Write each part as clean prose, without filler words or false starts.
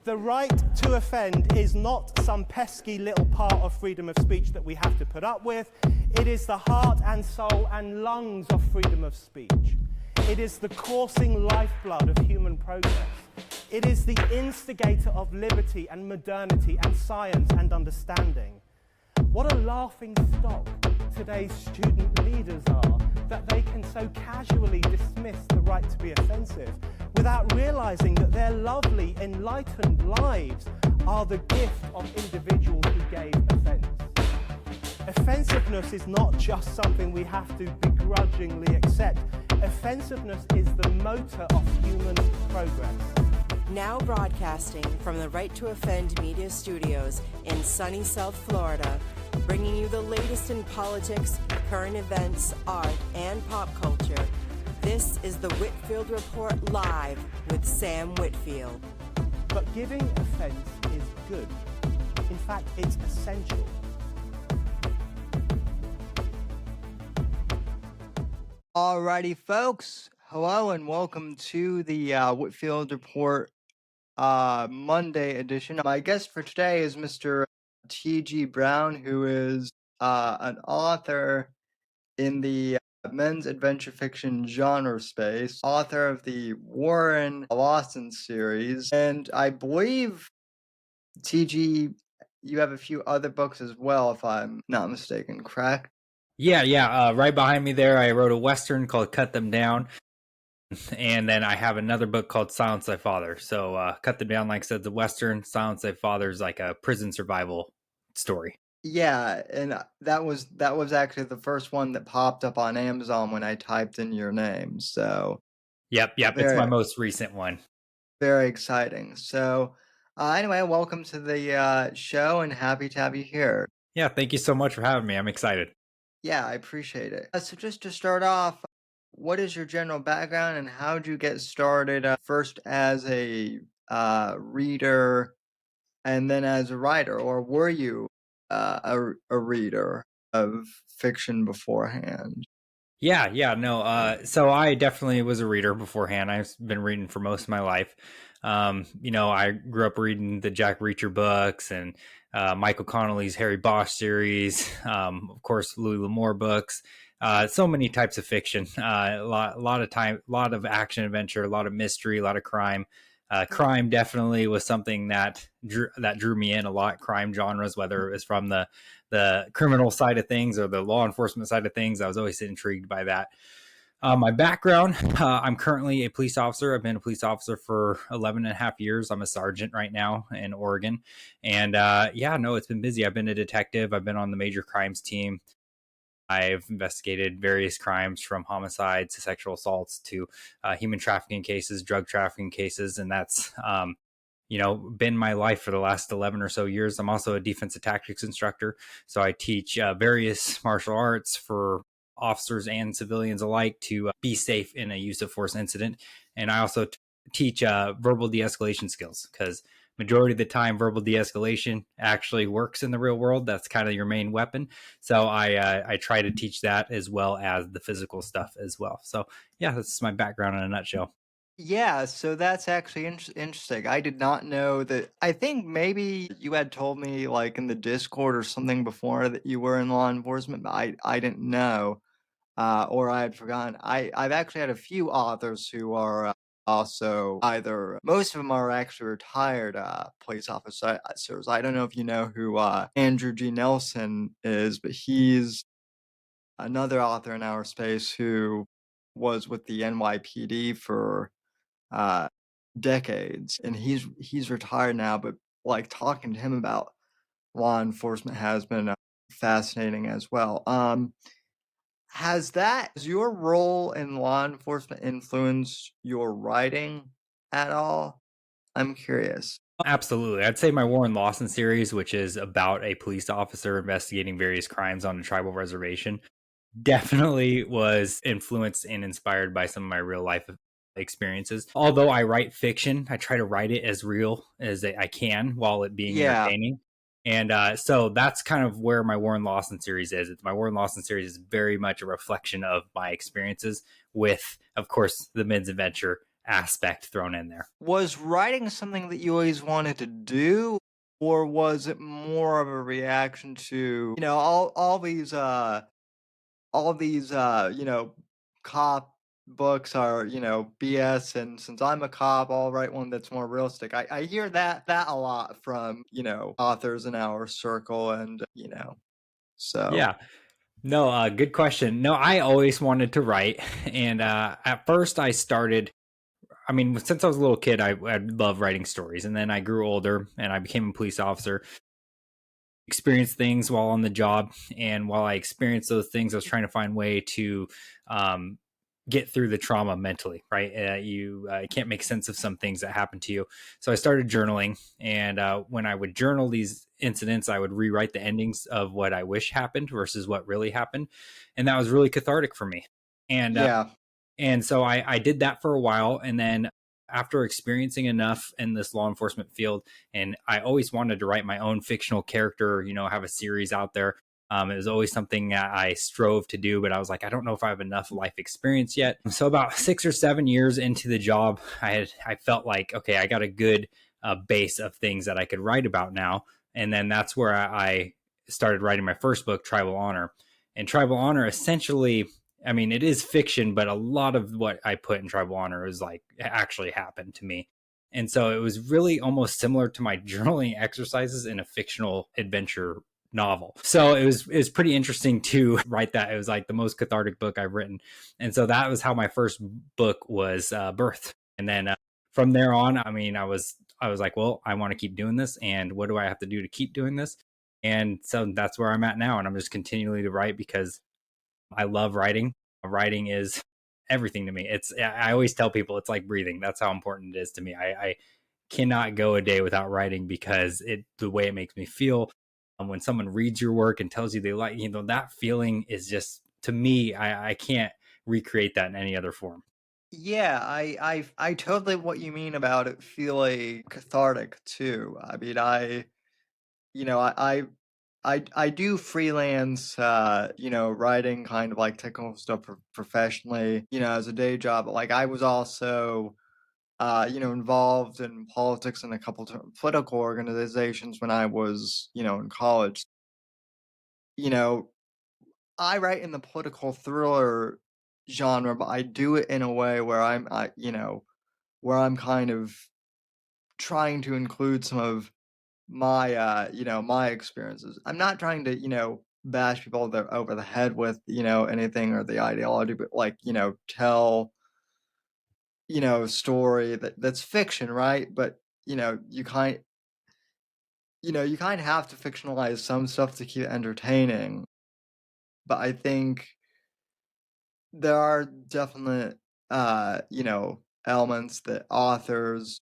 The right to offend is not some pesky little part of freedom of speech that we have to put up with. It is the heart and soul and lungs of freedom of speech. It is the coursing lifeblood of human progress. It is the instigator of liberty and modernity and science and understanding. What a laughing stock today's student leaders are, that they can so casually dismiss the right to be offensive without realizing that their lovely, enlightened lives are the gift of individuals who gave offense. Offensiveness is not just something we have to begrudgingly accept. Offensiveness is the motor of human progress. Now broadcasting from the Right to Offend Media Studios in sunny South Florida, bringing you the latest in politics, current events, art, and pop culture. This is the Whitfield Report Live with Sam Whitfield. But giving offense is good. In fact, it's essential. Alrighty, folks. Hello and welcome to the Whitfield Report Monday edition. My guest for today is Mr. T.G. Brown, who is an author in the men's adventure fiction genre space, author of the Warren Lawson series, and I believe, T.G., you have a few other books as well, if I'm not mistaken, correct? Yeah. Right behind me there, I wrote a Western called Cut Them Down. And then I have another book called Silence Thy Father. So Cut Them Down, like I said, the Western. Silence Thy Father is like a prison survival story. Yeah, and that was actually the first one that popped up on Amazon when I typed in your name. So Yep. It's my most recent one. Very exciting. So anyway, welcome to the show and happy to have you here. Yeah, thank you so much for having me. I'm excited. Yeah, I appreciate it. So just to start off, what is your general background and how did you get started first as a reader and then as a writer, or were you a reader of fiction beforehand? No. So I definitely was a reader beforehand. I've been reading for most of my life. I grew up reading the Jack Reacher books and Michael Connelly's Harry Bosch series, of course, Louis L'Amour books. So many types of fiction, a lot of action adventure, a lot of mystery, a lot of crime. Crime definitely was something that drew me in a lot. Crime genres, whether it was from the criminal side of things or the law enforcement side of things, I was always intrigued by that. My background, I'm currently a police officer. I've been a police officer for 11 and a half years. I'm a sergeant right now in Oregon. And it's been busy. I've been a detective. I've been on the major crimes team. I've investigated various crimes from homicides to sexual assaults to human trafficking cases, drug trafficking cases. And that's, been my life for the last 11 or so years. I'm also a defensive tactics instructor. So I teach various martial arts for officers and civilians alike to be safe in a use of force incident. And I also teach verbal de-escalation skills, because majority of the time verbal de-escalation actually works in the real world. That's kind of your main weapon. So I try to teach that as well as the physical stuff as well. So yeah, that's my background in a nutshell. Yeah, so that's actually interesting. I did not know that. I think maybe you had told me like in the Discord or something before that you were in law enforcement, but I didn't know, or I had forgotten. I've actually had a few authors who are also either, most of them are actually retired police officers. I don't know if you know who Andrew G. Nelson is, but he's another author in our space who was with the NYPD for decades, and he's retired now, but like talking to him about law enforcement has been fascinating as well. Has your role in law enforcement influenced your writing at all? I'm curious. Absolutely. I'd say my Warren Lawson series, which is about a police officer investigating various crimes on a tribal reservation, definitely was influenced and inspired by some of my real life experiences. Although I write fiction, I try to write it as real as I can while it being entertaining. And so that's kind of where my Warren Lawson series is. My Warren Lawson series is very much a reflection of my experiences with, of course, the men's adventure aspect thrown in there. Was writing something that you always wanted to do, or was it more of a reaction to, cop books are, BS, and since I'm a cop, I'll write one that's more realistic. I hear that a lot from, authors in our circle, and, so. Yeah. No, good question. No, I always wanted to write. And at first I started, I mean, since I was a little kid, I loved writing stories. And then I grew older and I became a police officer, experienced things while on the job. And while I experienced those things, I was trying to find a way to um, get through the trauma mentally, right? You can't make sense of some things that happen to you. So I started journaling. And when I would journal these incidents, I would rewrite the endings of what I wish happened versus what really happened. And that was really cathartic for me. And Yeah. and so I did that for a while. And then after experiencing enough in this law enforcement field, and I always wanted to write my own fictional character, have a series out there. It was always something that I strove to do, but I was like, I don't know if I have enough life experience yet. So about 6 or 7 years into the job, I felt like, okay, I got a good base of things that I could write about now. And then that's where I started writing my first book, Tribal Honor. And Tribal Honor essentially, I mean, it is fiction, but a lot of what I put in Tribal Honor is like actually happened to me. And so it was really almost similar to my journaling exercises in a fictional adventure novel. So it was pretty interesting to write that. It was like the most cathartic book I've written. And so that was how my first book was birthed. And then from there on, I mean, I was like, well, I want to keep doing this, and what do I have to do to keep doing this? And so that's where I'm at now, and I'm just continually to write because I love writing. Writing is everything to me. I always tell people it's like breathing. That's how important it is to me. I cannot go a day without writing because the way it makes me feel. When someone reads your work and tells you they like, that feeling is just, to me, I can't recreate that in any other form. Yeah, I totally what you mean about it feeling cathartic too. I mean, you know, I do freelance, writing kind of like technical stuff professionally, as a day job. But like I was also, involved in politics in a couple political organizations when I was, in college. You know, I write in the political thriller genre, but I do it in a way where where I'm kind of trying to include some of my, my experiences. I'm not trying to, bash people over the head with, anything or the ideology, but like, tell, a story that's fiction, right? But, you kind of have to fictionalize some stuff to keep it entertaining. But I think there are definite, elements that authors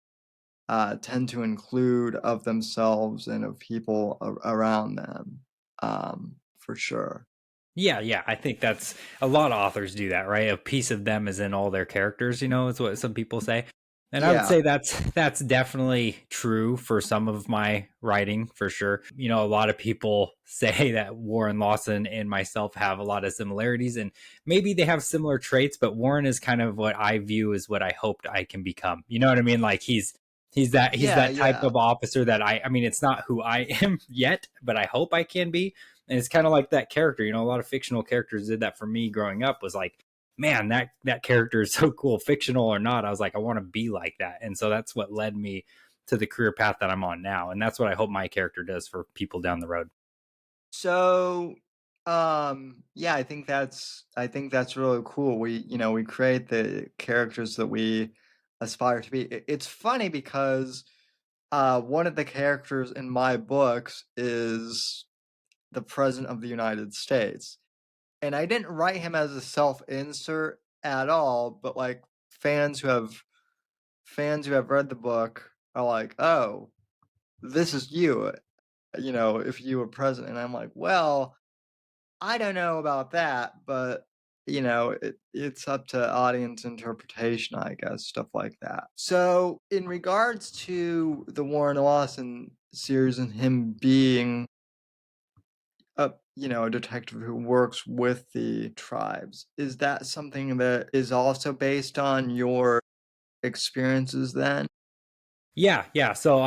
tend to include of themselves and of people around them, for sure. Yeah. I think that's a lot of authors do that, right? A piece of them is in all their characters, is what some people say. And I would Yeah, say that's definitely true for some of my writing, for sure. A lot of people say that Warren Lawson and myself have a lot of similarities, and maybe they have similar traits, but Warren is kind of what I view as what I hoped I can become. You know what I mean? Like he's yeah, that type yeah. of officer that I mean, it's not who I am yet, but I hope I can be. And it's kind of like that character. A lot of fictional characters did that for me growing up. Was like, man, that character is so cool, fictional or not. I was like, I want to be like that. And so that's what led me to the career path that I'm on now. And that's what I hope my character does for people down the road. So, yeah, I think that's really cool. We create the characters that we aspire to be. It's funny because one of the characters in my books is the President of the United States. And I didn't write him as a self-insert at all, but like fans who have read the book are like, "Oh, this is you, if you were president." And I'm like, "Well, I don't know about that, but it's up to audience interpretation, I guess, stuff like that." So, in regards to the Warren Lawson series and him being a detective who works with the tribes, is that something that is also based on your experiences then? Yeah. So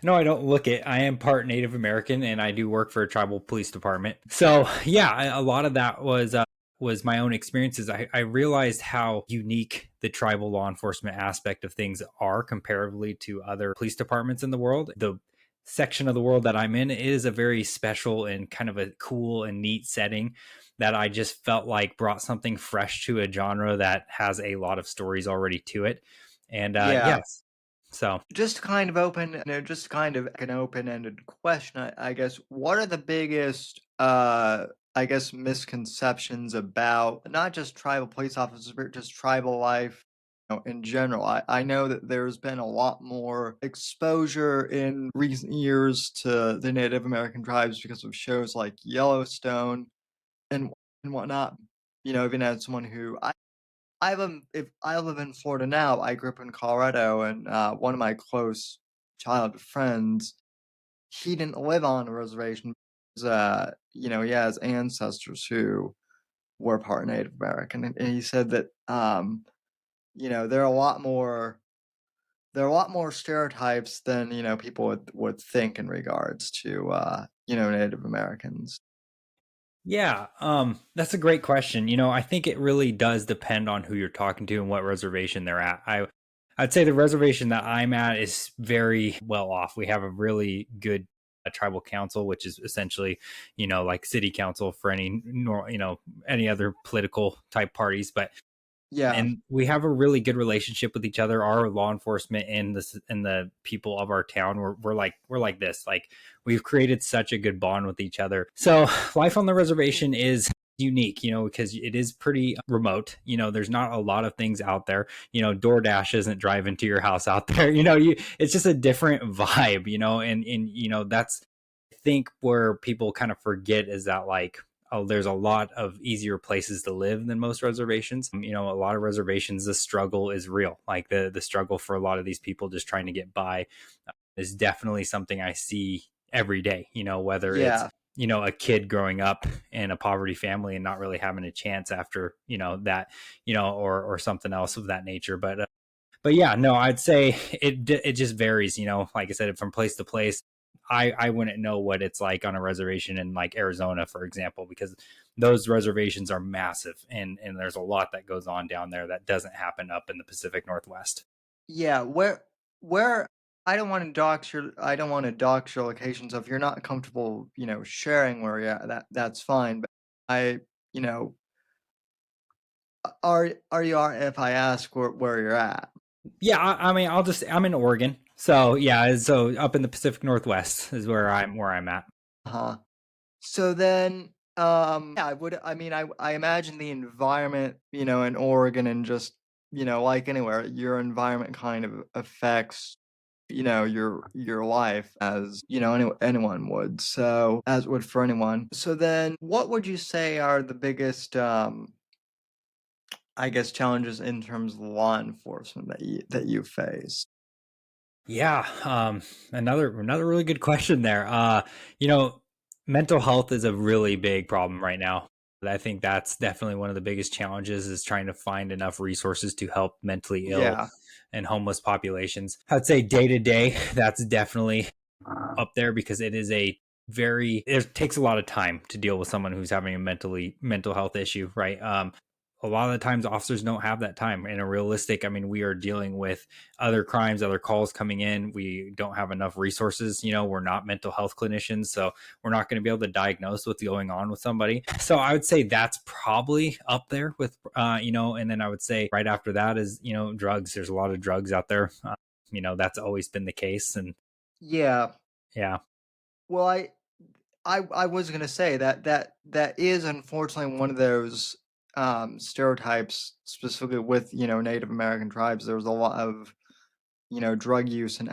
no, I don't look it. I am part Native American, and I do work for a tribal police department. So yeah, a lot of that was my own experiences. I realized how unique the tribal law enforcement aspect of things are comparatively to other police departments in the world. The section of the world that I'm in is a very special and kind of a cool and neat setting that I just felt like brought something fresh to a genre that has a lot of stories already to it. And Yeah. yes, so Just kind of open, just kind of an open-ended question, I guess. What are the biggest, I guess, misconceptions about not just tribal police officers, but just tribal life, in general? I know that there's been a lot more exposure in recent years to the Native American tribes because of shows like Yellowstone and and whatnot. Even as someone who I live in Florida now. I grew up in Colorado, and one of my close childhood friends, he didn't live on a reservation. He has ancestors who were part Native American, and he said that there are a lot more stereotypes than people would think in regards to Native Americans. yeah, that's a great question. I think it really does depend on who you're talking to and what reservation they're at. I'd say the reservation that I'm at is very well off. We have a really good tribal council, which is essentially, like city council for any other political type parties. But Yeah, and we have a really good relationship with each other. Our law enforcement and the people of our town, we're like this. Like we've created such a good bond with each other. So life on the reservation is unique, because it is pretty remote. There's not a lot of things out there. DoorDash isn't driving to your house out there. It's just a different vibe. And that's I think where people kind of forget is that like there's a lot of easier places to live than most reservations. A lot of reservations, the struggle is real. Like the struggle for a lot of these people just trying to get by is definitely something I see every day. Whether it's yeah, a kid growing up in a poverty family and not really having a chance after that, or something else of that nature. But yeah, no, I'd say it just varies. Like I said, from place to place. I wouldn't know what it's like on a reservation in like Arizona, for example, because those reservations are massive, and there's a lot that goes on down there that doesn't happen up in the Pacific Northwest. yeah. Where I don't want to dox your location. So if you're not comfortable, sharing where you're at, that's fine. But I, you know, are you all right if I ask where you're at? Yeah, I mean, I'm in Oregon, so yeah, so up in the Pacific Northwest is where I'm at. Uh-huh. So then, yeah, I imagine the environment, in Oregon and just, like anywhere, your environment kind of affects, your life as, anyone would. So, as would for anyone. So then, what would you say are the biggest, I guess, challenges in terms of law enforcement that you face? Yeah, another really good question there. You know, mental health is a really big problem right now. I think that's definitely one of the biggest challenges is trying to find enough resources to help mentally ill Yeah. and homeless populations. I'd say day to day, that's definitely up there because it takes a lot of time to deal with someone who's having a mental health issue, right? A lot of the times officers don't have that time. In a realistic, I mean, we are dealing with other crimes, other calls coming in. We don't have enough resources. We're not mental health clinicians, so we're not going to be able to diagnose what's going on with somebody. So I would say that's probably up there with and then I would say right after that is drugs. There's a lot of drugs out there. That's always been the case, and Yeah. yeah. Well, I was gonna say that is unfortunately one of those stereotypes, specifically with Native American tribes. There was a lot of drug use and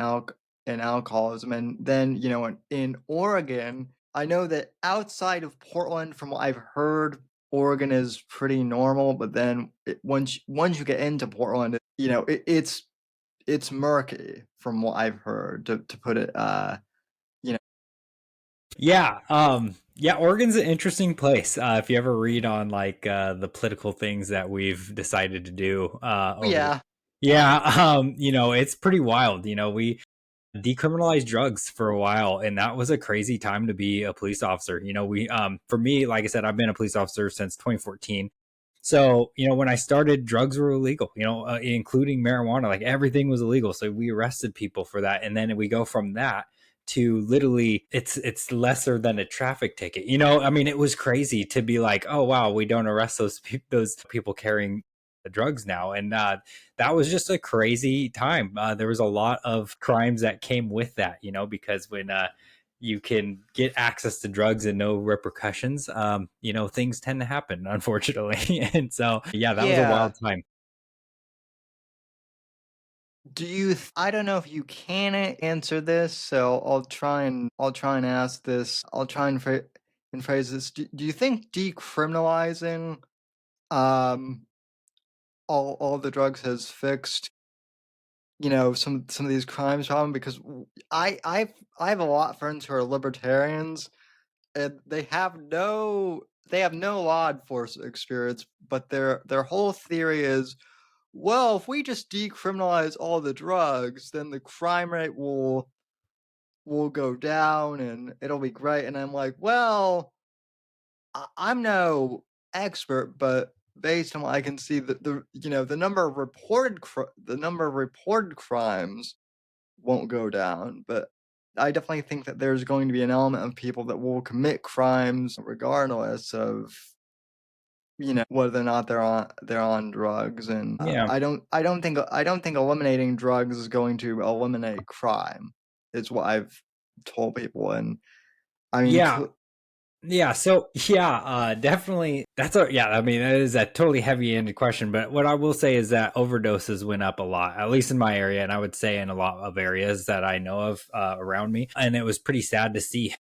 alcoholism, and then in Oregon, I know that outside of Portland, from what I've heard, Oregon is pretty normal. But then once you get into Portland, it's murky from what I've heard. To put it, you know, Yeah, Oregon's an interesting place. If you ever read on like the political things that we've decided to do over the yeah. Yeah, it's pretty wild. We decriminalized drugs for a while, and that was a crazy time to be a police officer. We for me, like I said, I've been a police officer since 2014. So, when I started, drugs were illegal, including marijuana. Like, everything was illegal. So we arrested people for that. And then we go from that to literally it's lesser than a traffic ticket. I mean, it was crazy to be like, oh wow, we don't arrest those people carrying the drugs now. And that was just a crazy time. There was a lot of crimes that came with that, because when you can get access to drugs and no repercussions, things tend to happen, unfortunately. And so, yeah, that was a Yeah. wild time. I don't know if you can answer this, so I'll try and ask this. I'll try and phrase this. Do you think decriminalizing um all the drugs has fixed, some of these crimes problem? Because I have a lot of friends who are libertarians, and they have no law enforcement experience, but their whole theory is, well, if we just decriminalize all the drugs, then the crime rate will go down and it'll be great. And I'm like, well, I'm no expert, but based on what I can see, the number of reported crimes won't go down. But I definitely think that there's going to be an element of people that will commit crimes regardless of whether or not they're on drugs. And Yeah. I don't think eliminating drugs is going to eliminate crime. Is what I've told people. And I mean, Yeah. Yeah, so yeah, definitely. I mean, that is a totally heavy-ended question, but what I will say is that overdoses went up a lot, at least in my area, and I would say in a lot of areas that I know of around me. And it was pretty sad to see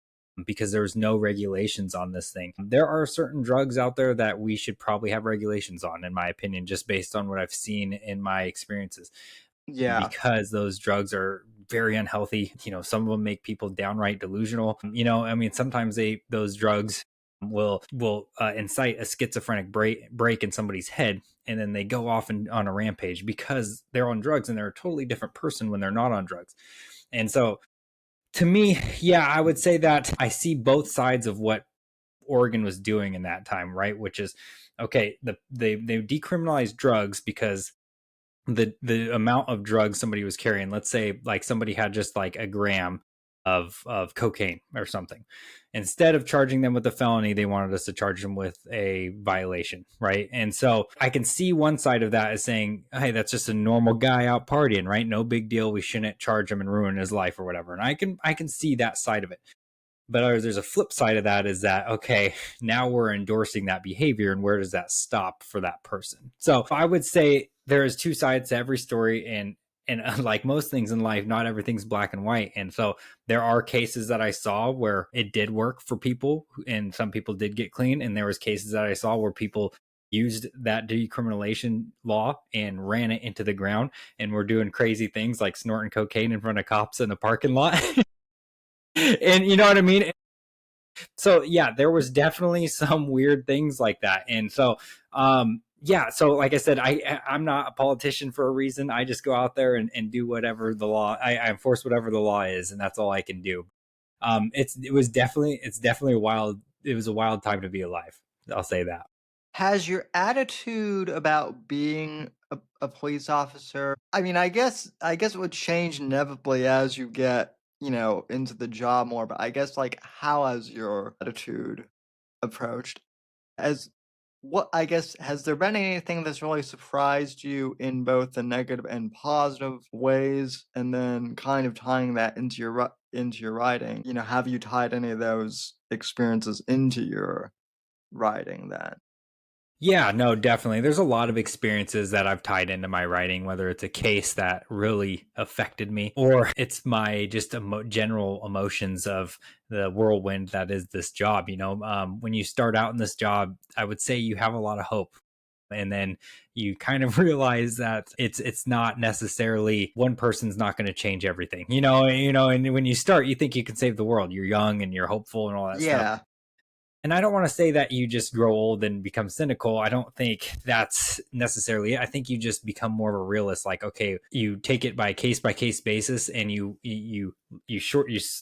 because there was no regulations on this thing. There are certain drugs out there that we should probably have regulations on, in my opinion, just based on what I've seen in my experiences, yeah, because those drugs are very unhealthy. Some of them make people downright delusional. I mean, sometimes those drugs will incite a schizophrenic break in somebody's head, and then they go off on a rampage because they're on drugs, and they're a totally different person when they're not on drugs. And so, to me, yeah, I would say that I see both sides of what Oregon was doing in that time, right? Which is, okay, they decriminalized drugs because the amount of drugs somebody was carrying, let's say like somebody had just like a gram of cocaine or something, instead of charging them with a felony, they wanted us to charge them with a violation, right? And so I can see one side of that as saying, hey, that's just a normal guy out partying, right? No big deal, we shouldn't charge him and ruin his life or whatever. And I can see that side of it. But there's a flip side of that, is that, okay, now we're endorsing that behavior, and where does that stop for that person? So I would say there is two sides to every story, and like most things in life, not everything's black and white. And so there are cases that I saw where it did work for people, and some people did get clean, and there was cases that I saw where people used that decriminalization law and ran it into the ground and were doing crazy things like snorting cocaine in front of cops in the parking lot. And you know what I mean? So yeah, there was definitely some weird things like that. And so yeah, so like I said, I'm not a politician for a reason. I just go out there and do whatever the law, I enforce whatever the law is, and that's all I can do. It's definitely it was a wild time to be alive, I'll say that. has your attitude about being a police officer, I mean, I guess it would change inevitably as you get, into the job more, but I guess, like, how has your attitude approached? As what I guess, has there been anything that's really surprised you in both the negative and positive ways? And then kind of tying that into your writing, have you tied any of those experiences into your writing then? Yeah, no, definitely. There's a lot of experiences that I've tied into my writing, whether it's a case that really affected me or it's my just general emotions of the whirlwind that is this job. When you start out in this job, I would say you have a lot of hope. And then you kind of realize that it's not necessarily one person's not going to change everything. And when you start, you think you can save the world. You're young and you're hopeful and all that stuff. Yeah. And I don't want to say that you just grow old and become cynical. I don't think that's necessarily it. I think you just become more of a realist. Like, okay, you take it by case basis, and you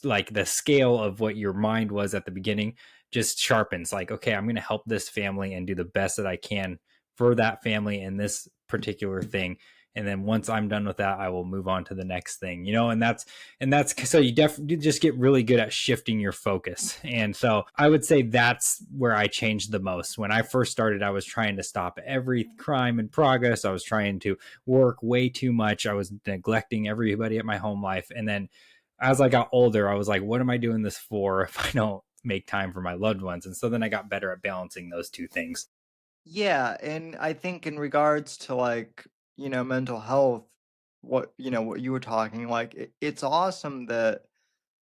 like the scale of what your mind was at the beginning just sharpens. Like, okay, I'm going to help this family and do the best that I can for that family in this particular thing. And then once I'm done with that, I will move on to the next thing, and that's so you definitely just get really good at shifting your focus. And so I would say that's where I changed the most. When I first started, I was trying to stop every crime in progress. I was trying to work way too much. I was neglecting everybody at my home life. And then as I got older, I was like, what am I doing this for if I don't make time for my loved ones? And so then I got better at balancing those two things. Yeah, and I think in regards to like, mental health, what you were talking, like it's awesome that,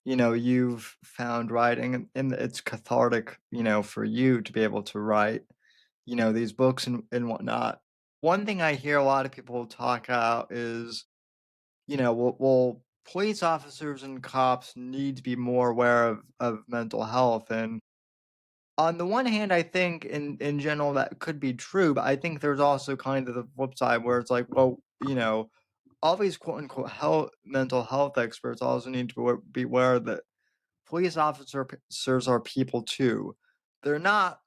you've found writing and it's cathartic, for you to be able to write, these books and whatnot. One thing I hear a lot of people talk about is, well, police officers and cops need to be more aware of mental health. And on the one hand, I think in general that could be true, but I think there's also kind of the flip side where it's like, well, all these quote unquote mental health experts also need to be aware that police officers are people too. They're not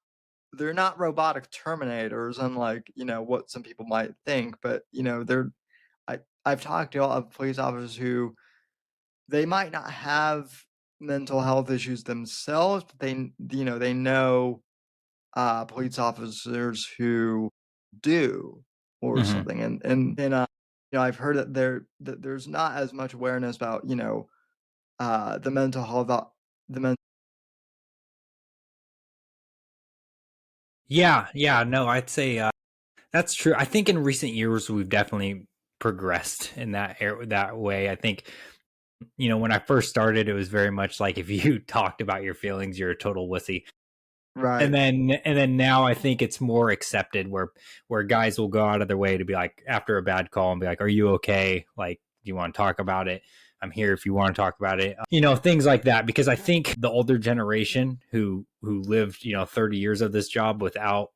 they're not robotic terminators, unlike what some people might think. But I've talked to a lot of police officers who they might not have mental health issues themselves, but they know police officers who do or Mhm. something. And I've heard that there's not as much awareness about, the mental health about the mental. Yeah, no, I'd say that's true. I think in recent years we've definitely progressed in that way. I think when I first started, it was very much like if you talked about your feelings, you're a total wussy. And Right. then now I think it's more accepted where guys will go out of their way to be like after a bad call and be like, "Are you okay? Like, do you want to talk about it? I'm here if you want to talk about it." Things like that. Because I think the older generation who lived 30 years of this job without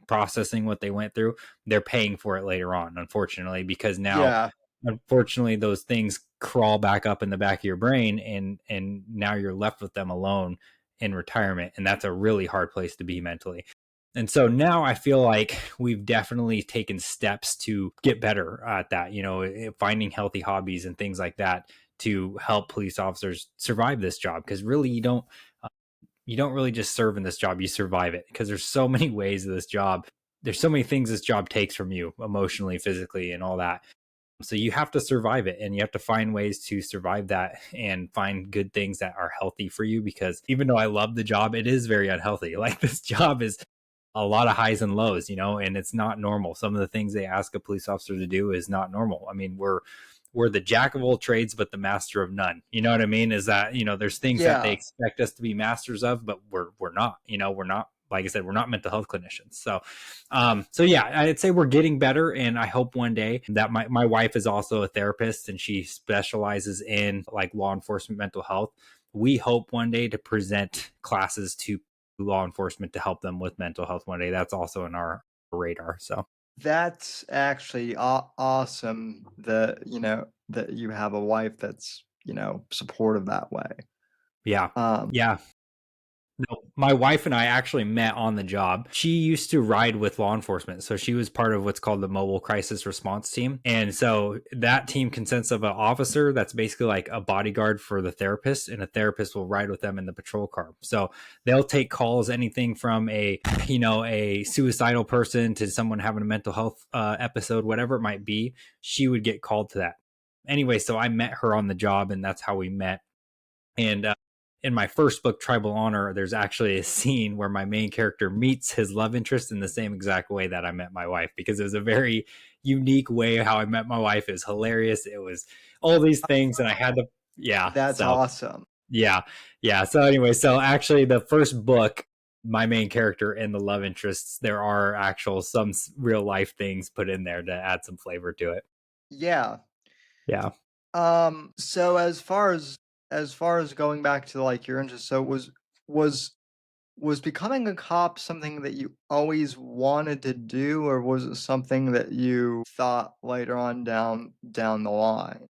processing what they went through, they're paying for it later on, unfortunately, because now, Yeah. unfortunately, those things crawl back up in the back of your brain, and now you're left with them alone in retirement, and that's a really hard place to be mentally. And so now I feel like we've definitely taken steps to get better at that, finding healthy hobbies and things like that to help police officers survive this job. Because really, you don't really just serve in this job, you survive it, because there's so many ways of this job. There's so many things this job takes from you emotionally, physically, and all that. So you have to survive it, and you have to find ways to survive that and find good things that are healthy for you, because even though I love the job, it is very unhealthy. Like, this job is a lot of highs and lows, and it's not normal. Some of the things they ask a police officer to do is not normal. I mean, we're the jack of all trades but the master of none. You know what I mean? Is that, there's things that they Yeah. expect us to be masters of, but we're not. We're not, like I said, we're not mental health clinicians. So yeah, I'd say we're getting better, and I hope one day that my wife is also a therapist, and she specializes in like law enforcement mental health. We hope one day to present classes to law enforcement to help them with mental health one day. That's also in our radar. So That's actually awesome that, that you have a wife that's, supportive that way. yeah. Um, Yeah. No, my wife and I actually met on the job. She used to ride with law enforcement. So she was part of what's called the Mobile Crisis Response Team. And so that team consists of an officer that's basically like a bodyguard for the therapist, and a therapist will ride with them in the patrol car. So they'll take calls, anything from a suicidal person to someone having a mental health episode, whatever it might be. She would get called to that. Anyway, so I met her on the job, and that's how we met. And in my first book, Tribal Honor, there's actually a scene where my main character meets his love interest in the same exact way that I met my wife, because it was a very unique way how I met my wife. It was hilarious. It was all these things, and I had to, yeah. that's So awesome. yeah, yeah. So anyway, so actually, the first book, my main character and the love interests, there are actual some real life things put in there to add some flavor to it. Yeah. Yeah. So as far as going back to like your interest, so was was becoming a cop something that you always wanted to do, or was it something that you thought later on down the line?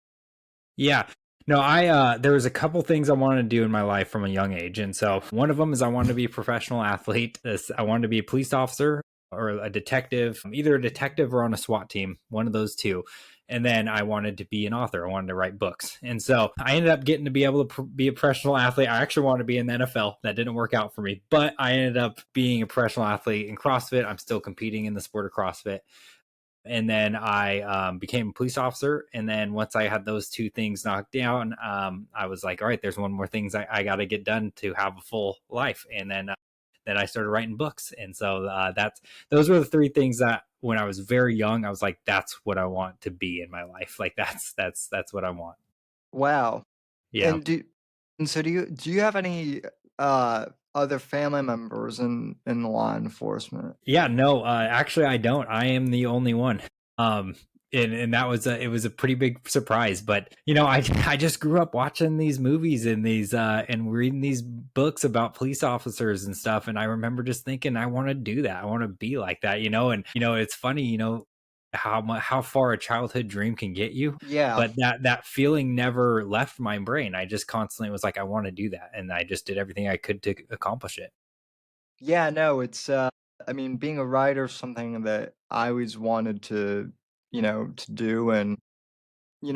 Yeah. No, there was a couple things I wanted to do in my life from a young age. And so one of them is I wanted to be a professional athlete. I wanted to be a police officer or a detective, either a detective or on a SWAT team, one of those two. And then I wanted to be an author. I wanted to write books. And so I ended up getting to be able to be a professional athlete. I actually wanted to be in the NFL. That didn't work out for me, but I ended up being a professional athlete in CrossFit. I'm still competing in the sport of CrossFit. And then I became a police officer. And then once I had those two things knocked down, I was like, all right, there's one more things I got to get done to have a full life. And then I started writing books. And so those were the three things that when I was very young, I was like, that's what I want to be in my life. Like that's what I want. Wow. Yeah. And so do you have any uh other family members in law enforcement? Yeah, no, actually I don't. I am the only one. Um and that was it was a pretty big surprise, but I just grew up watching these movies and these and reading these books about police officers and stuff, and I remember just thinking I want to do that. I want to be like that, and it's funny, how far a childhood dream can get you, Yeah. but that feeling never left my brain. I just constantly was like I want to do that, and I just did everything I could to accomplish it. Yeah, no, it's I mean, being a writer is something that I always wanted to do, and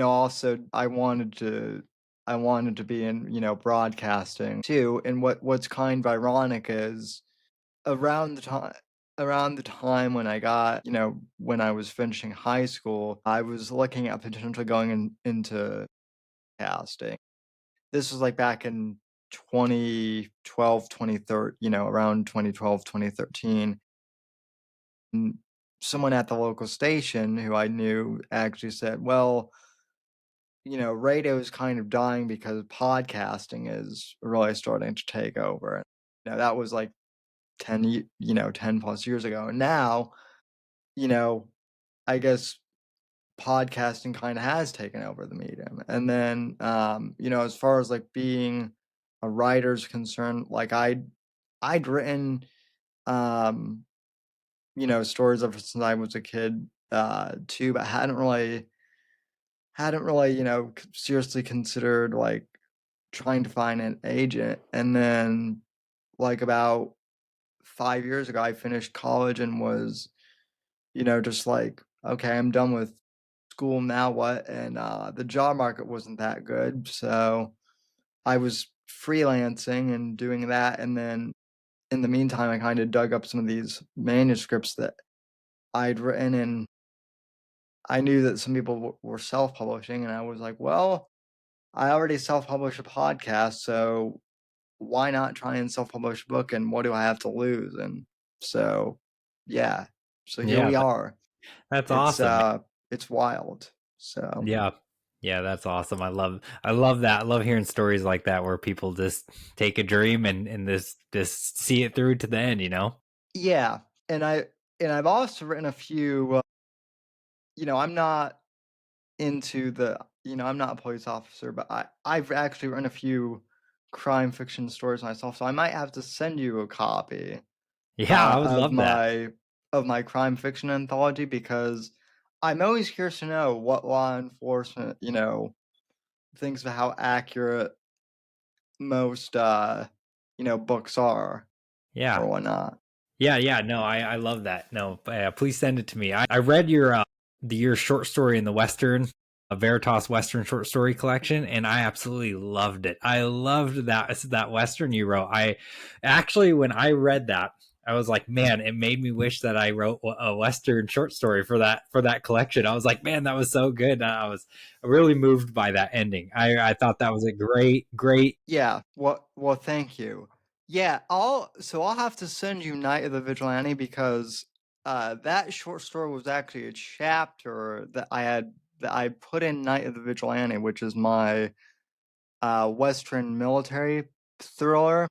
also I wanted to be in, broadcasting too. And what's kind of ironic is around the time around the time when when I was finishing high school, I was looking at potentially going into casting. This was like back in 2012, 2013, around 2012, 2013. And someone at the local station who I knew actually said, well, radio is kind of dying because podcasting is really starting to take over. And, that was like 10 plus years ago. And now, you know, I guess podcasting kind of has taken over the medium. And then, as far as like being a writer's concerned, like I'd written, um, stories ever since I was a kid, too, but hadn't really, seriously considered like trying to find an agent. And then, like about 5 years ago, I finished college and was, just like, okay, I'm done with school. Now what? And the job market wasn't that good, so I was freelancing and doing that. And then in the meantime, I kind of dug up some of these manuscripts that I'd written, and I knew that some people were self-publishing, and I was like, well, I already self-published a podcast, so why not try and self-publish a book, and what do I have to lose? And so, yeah, so here Yeah, we are. that's It's awesome. it's wild. So Yeah. Yeah, that's awesome. I love that. I love hearing stories like that where people just take a dream and this just see it through to the end. yeah, and I've also written a few. I'm not into I'm not a police officer, but I've actually written a few crime fiction stories myself. So I might have to send you a copy Yeah, I would of love that. my crime fiction anthology, because I'm always curious to know what law enforcement thinks of how accurate most books are Yeah. or whatnot. Yeah, yeah, no, I love that. No, please send it to me. I read your short story in the Western, a Veritas Western short story collection, and I absolutely loved it. I loved that Western you wrote. I actually, when I read that, I was like, man, it made me wish that I wrote a Western short story for that collection. I was like, man, that was so good. I was really moved by that ending. I thought that was a great. Yeah. Well, thank you. Yeah, I'll have to send you Night of the Vigilante, because that short story was actually a chapter that I put in Night of the Vigilante, which is my Western military thriller.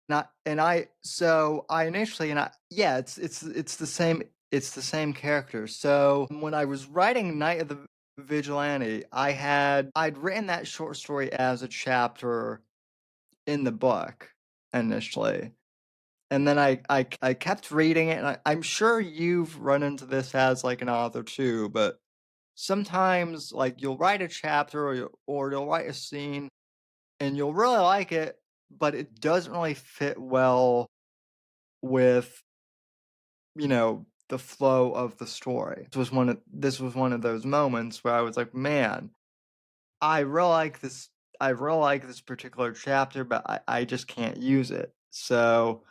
Not and I so I initially and I yeah, it's the same character. So when I was writing Night of the Vigilante, I'd written that short story as a chapter in the book initially. and then I kept reading it, and I'm sure you've run into this as like an author too, but sometimes like you'll write a chapter or you'll write a scene and you'll really like it, but it doesn't really fit well with, the flow of the story. This was one of those moments where I was like, man, I really like this I really like this particular chapter, but I just can't use it. So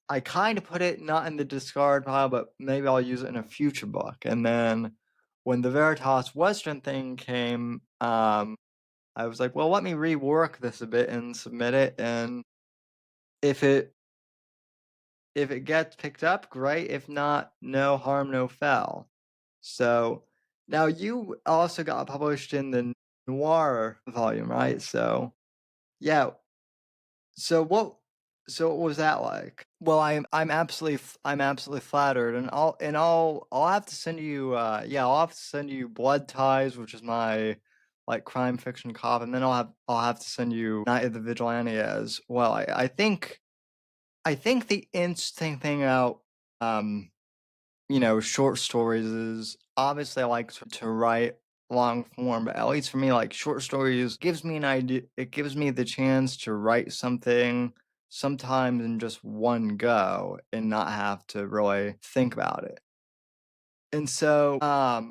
I kind of put it not in the discard pile, but maybe I'll use it in a future book. And then when the Veritas Western thing came, I was like, well, let me rework this a bit and submit it. And if it if it gets picked up, great. If not, no harm, no foul. So now you also got published in the Noir volume, right? So yeah. So what was that like? Well, I'm absolutely flattered, and I'll have to send you I'll have to send you Blood Ties, which is my like crime fiction cop, and then I'll have to send you Night of the Vigilante as well. I think the interesting thing about um short stories is obviously I like to write long form, but at least for me, like short stories gives me an idea. It gives me the chance to write something sometimes in just one go and not have to really think about it. And so, I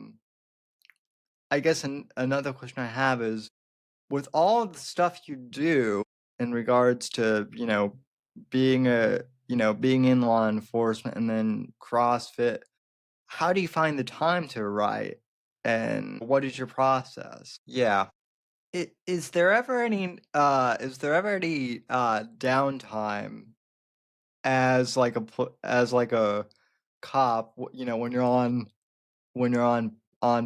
guess another question I have is with all of the stuff you do in regards to, being in law enforcement and then CrossFit, how do you find the time to write, and what is your process? Yeah. Is there ever any downtime as like as like a cop, when you're on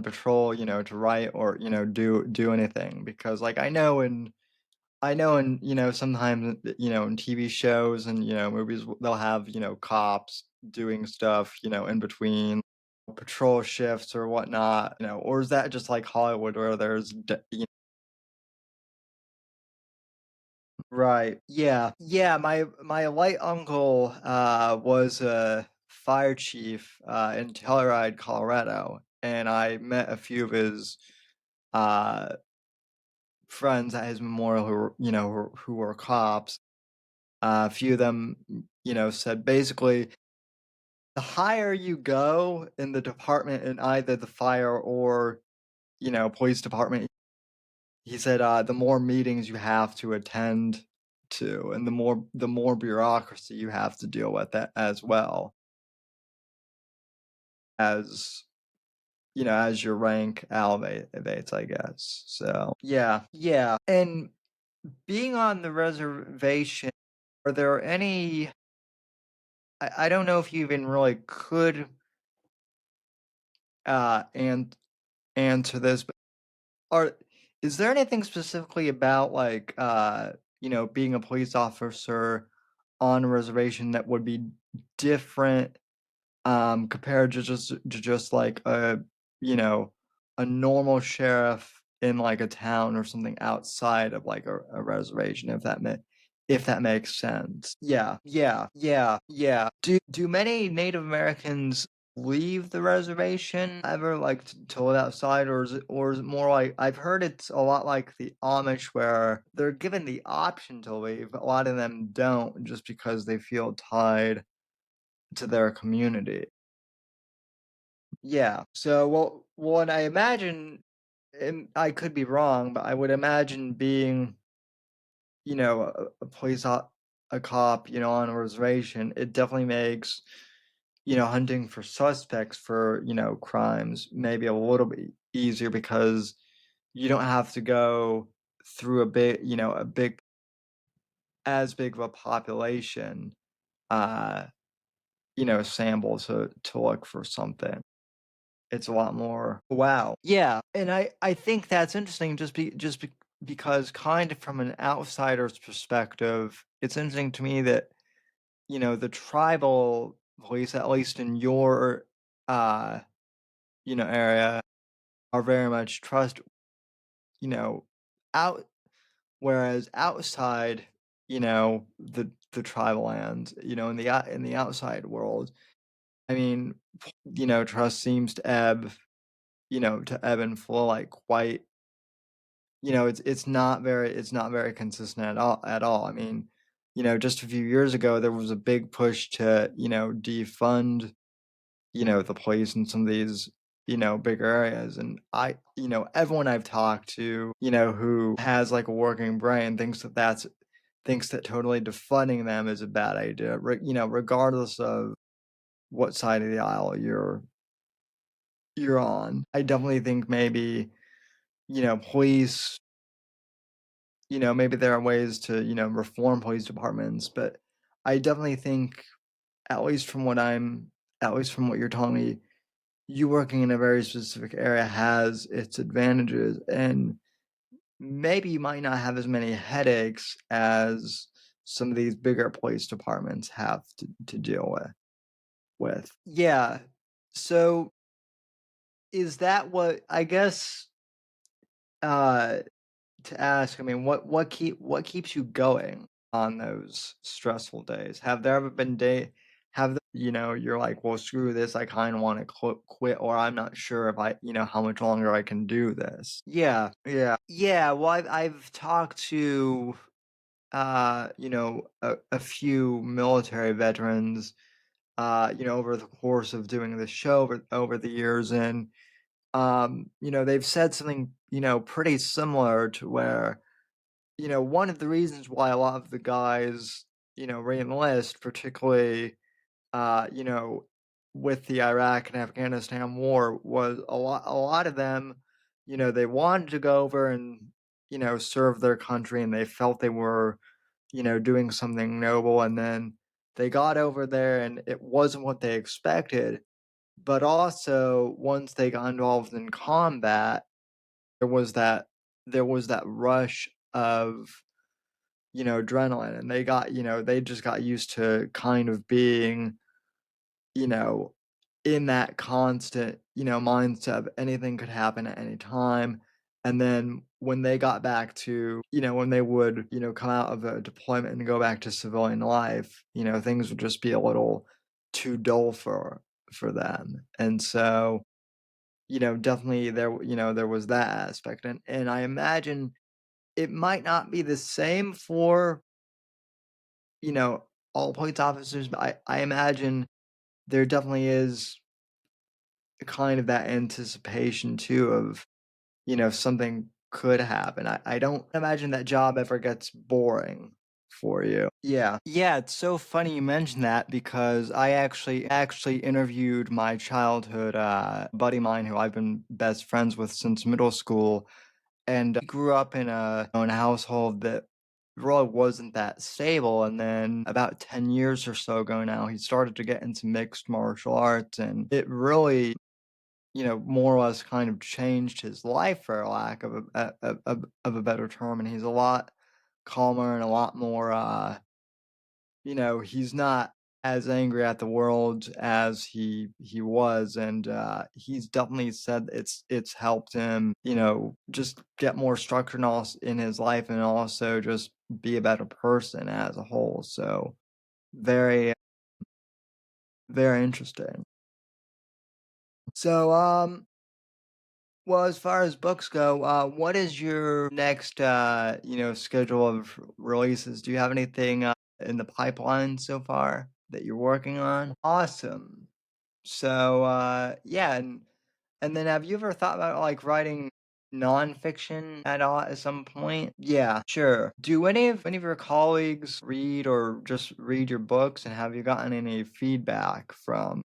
patrol, to write or, do anything? Because like I know in, sometimes, in TV shows and, movies, they'll have, cops doing stuff, in between patrol shifts or whatnot, or is that just like Hollywood where there's, right. Yeah. Yeah, my late uncle was a fire chief in Telluride, Colorado, and I met a few of his uh friends at his memorial who were cops. A few of them, said basically the higher you go in the department in either the fire or, police department, he said, the more meetings you have to attend to and the more bureaucracy you have to deal with that as well as as your rank elevates, I guess. So yeah, yeah. And being on the reservation, are there any I don't know if you even really could and answer this, but are is there anything specifically about like being a police officer on a reservation that would be different compared to just like you know a normal sheriff in like a town or something outside of like a reservation, if that makes sense? Yeah, yeah, yeah, yeah. Do many Native Americans leave the reservation ever, like to live outside, or is it more like I've heard it's a lot like the Amish where they're given the option to leave, but a lot of them don't just because they feel tied to their community. Yeah. So, and I imagine, and I could be wrong, but I would imagine being, a a cop, on a reservation, it definitely makes, hunting for suspects for, crimes maybe a little bit easier because you don't have to go through a big, as big of a population, uh, sample to look for something. It's a lot more wow. Yeah, and I think that's interesting because kind of from an outsider's perspective, it's interesting to me that, the tribal police, at least in your, uh, area, are very much you know, out whereas outside, the the tribal lands, in the outside world. I mean, trust seems to ebb and flow like quite, it's not very consistent at all. I mean, just a few years ago there was a big push to, defund, the police in some of these, bigger areas. And everyone I've talked to, who has like a working brain thinks that totally defunding them is a bad idea, regardless of what side of the aisle you're on. I definitely think maybe, police, maybe there are ways to, reform police departments, but I definitely think, at least from at least from what you're telling me, you working in a very specific area has its advantages, and maybe you might not have as many headaches as some of these bigger police departments have to deal with. Yeah. So is that what I guess uh to ask, I mean, what keeps you going on those stressful days? Have there ever been you're like, well, screw this, I kind of want to quit, or I'm not sure if how much longer I can do this. Yeah, yeah. Well, I've talked to a few military veterans, over the course of doing this show over the years, and they've said something, pretty similar to where, one of the reasons why a lot of the guys, re-enlist, particularly, you know, with the Iraq and Afghanistan war, was a lot of them, they wanted to go over and, serve their country, and they felt they were, doing something noble, and then they got over there and it wasn't what they expected. But also, once they got involved in combat, there was that rush of, adrenaline, and they just got used to kind of being, you know, in that constant, mindset of anything could happen at any time. And then when they got back to, when they would, come out of a deployment and go back to civilian life, things would just be a little too dull for them. And so, definitely there was that aspect. And I imagine it might not be the same for, you know, all police officers, but I imagine there definitely is kind of that anticipation too of, something could happen. I don't imagine that job ever gets boring for you. Yeah. Yeah, it's so funny you mentioned that because I actually interviewed my childhood buddy of mine who I've been best friends with since middle school, and he grew up in a household that really wasn't that stable. And then about 10 years or so ago now, he started to get into mixed martial arts, and it really, more or less kind of changed his life, for lack of a better term. And he's a lot calmer and a lot more, he's not as angry at the world as he was, and he's definitely said it's helped him, just get more structure in his life, and also just be a better person as a whole. So very, very interesting. So well, as far as books go, what is your next, schedule of releases? Do you have anything in the pipeline so far that you're working on? Awesome. So, yeah, and then have you ever thought about like writing nonfiction at all at some point? Yeah, sure. Do any of your colleagues read or just read your books, and have you gotten any feedback from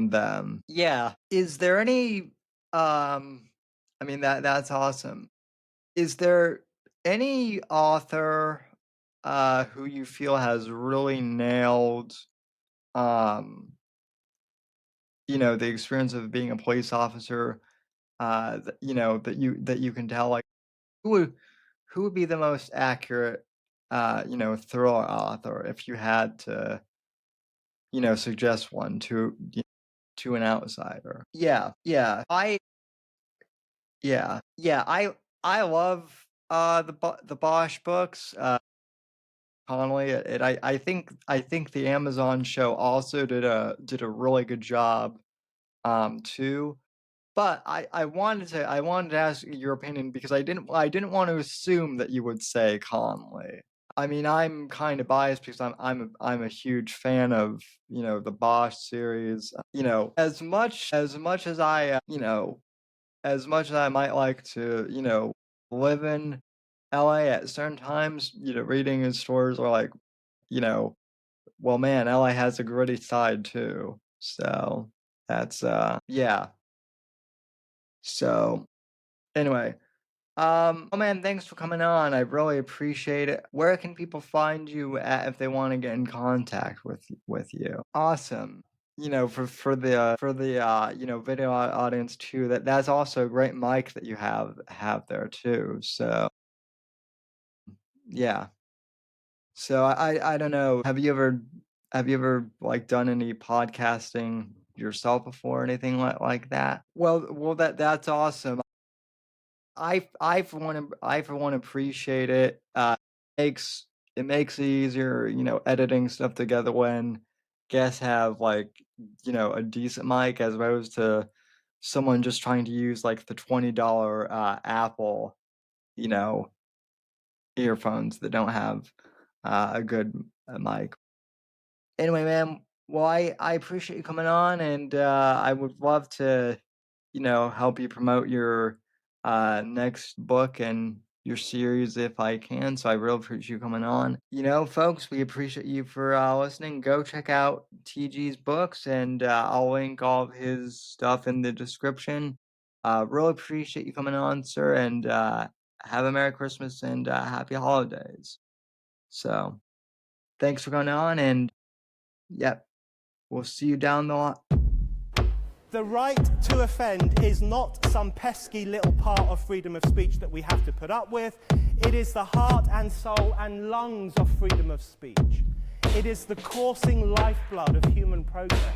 them? Yeah. Is there any I mean that's awesome. Is there any author who you feel has really nailed um the experience of being a police officer, that you can tell, like, who would be the most accurate thriller author if you had to, suggest one to an outsider? Yeah, yeah. I love the Bosch books. Connolly. I think the Amazon show also did a really good job too. But I wanted to ask your opinion because I didn't want to assume that you would say Conley. I mean, I'm kind of biased because I'm a huge fan of, the Bosch series. As much as as much as I might like to, live in LA at certain times, reading his stories are like, you know, well, man, LA has a gritty side too. So that's yeah. So anyway, oh man, thanks for coming on. I really appreciate it. Where can people find you at if they want to get in contact with you? Awesome. For the video audience too, that's also a great mic that you have there too. So yeah. So I don't know. Have you ever like done any podcasting yourself before or anything like that? Well, that's awesome. I for one appreciate it. Makes it makes it easier, editing stuff together when guests have like, a decent mic as opposed to someone just trying to use like the $20 Apple, you know, earphones that don't have a good mic. Anyway, man, well, I appreciate you coming on, and I would love to, help you promote your next book and your series if I can. So I really appreciate you coming on. Folks, we appreciate you for listening. Go check out TG's books, and I'll link all of his stuff in the description. Really appreciate you coming on, sir, and have a Merry Christmas and Happy Holidays. So thanks for coming on, and yep, we'll see you down the line. The right to offend is not some pesky little part of freedom of speech that we have to put up with. It is the heart and soul and lungs of freedom of speech. It is the coursing lifeblood of human progress.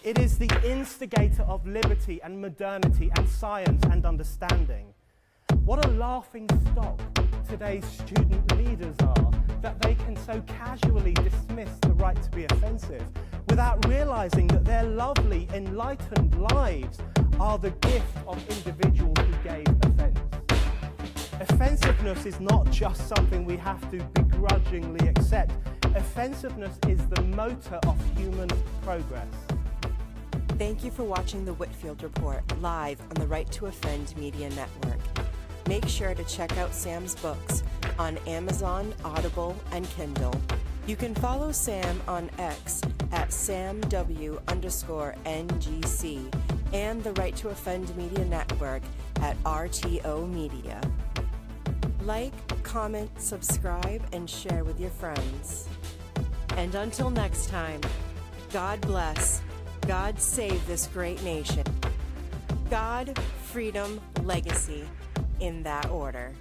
It is the instigator of liberty and modernity and science and understanding. What a laughing stock today's student leaders are, that they can so casually dismiss the right to be offensive without realizing that their lovely, enlightened lives are the gift of individuals who gave offense. Offensiveness is not just something we have to begrudgingly accept. Offensiveness is the motor of human progress. Thank you for watching the Whitfield Report live on the Right to Offend Media Network. Make sure to check out Sam's books on Amazon, Audible, and Kindle. You can follow Sam on X at SamW_NGC and the Right to Offend Media Network at RTO Media. Like, comment, subscribe, and share with your friends. And until next time, God bless, God save this great nation. God, freedom, legacy, in that order.